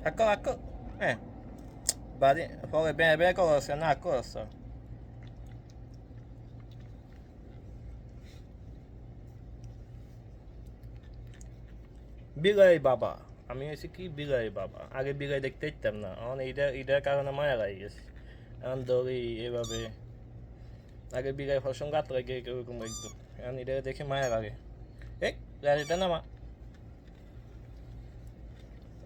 Ecco, vedi, poi bene cosa, non cosa. বিলাই বাবা, আমি হয়েছি কি বিলাই বাবা, আগে বিলাই দেখতে ইচ্ছতাম না, এখন এইটার কারণে মায়া লাগে গেছে। এখন দৌড়ি এভাবে, আগে বিলাই ফসম গাত লাগে এরকম একদম, এখন এটা দেখে মায়া লাগে। এই গাড়িটা নামা,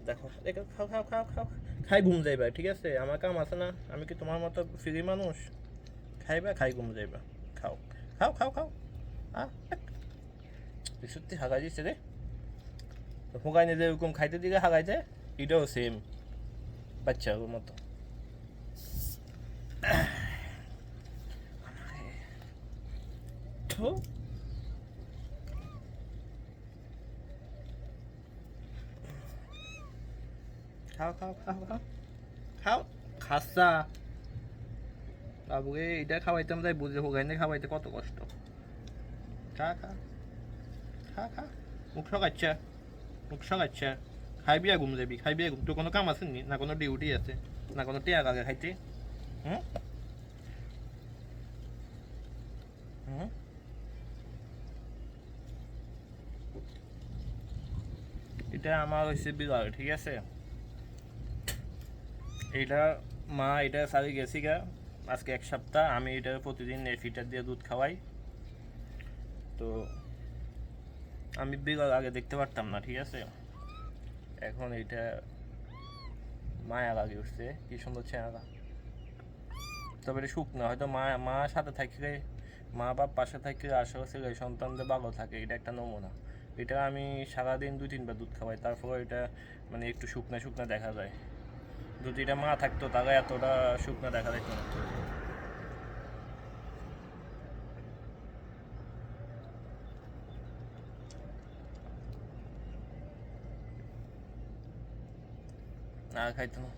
দেখো দেখো, খাও খাও খাও খাও, খাই ঘুম যাইবা, ঠিক আছে? আমার কাম আছে না, আমি কি তোমার মতো ফ্রি মানুষ? খাইবা, খাই ঘুম যাইবা, খাও খাও খাও খাও। আহ, সত্যি হাগাই দিচ্ছে রে, হুগাই নিয়ে যেরকম খাইতে দিকে হাগাই যায়, এটাও সেম বাচ্চার মতো। তো খাও খাও খাও খাও খাও, খাসা বাবুকে এটা খাওয়াইতাম, তাই বুঝে হুগাই নিয়ে খাওয়াইতে কত কষ্ট। খা খা খা খা, মুখ সকাচ্ছা, মুখ সকাচ্ছা, খাইবি আর ঘুম যাবি, খাইবি আর ঘুম। তোর কোনো কাম আছে নি? না কোনো ডিউটি আছে, না কোনো টিয়া আগে খাইতে? হুম হুম। এটা আমার হচ্ছে বিড়াল, ঠিক আছে? এইটা মা এটা সারি গেছি গা, আজকে 1 সপ্তাহ আমি এটা প্রতিদিন ফিটার দিয়ে দুধ খাওয়াই। তো আমি বিড়াল আগে দেখতে পারতাম না, ঠিক আছে? এখন এইটা মায়া লাগে উঠছে, কি সুন্দর চেহারা। তবে এটা সুখ না, হয়তো মা মা সাথে থাকলে, মা বাপ পাশে থাকলে আশেপাশে সন্তানদের ভালো থাকে, এটা একটা নমুনা। এটা আমি সারাদিন 2-3 বার দুধ খাওয়াই, তারপর এটা মানে একটু শুকনা শুকনা দেখা যায়। যদি এটা মা থাকতো তাহলে এতটা শুকনা দেখা যেত না। আর খাইতো না।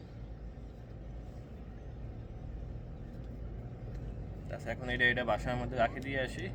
আচ্ছা, এখন এটা বাসার মধ্যে রাখে দিয়ে আসি।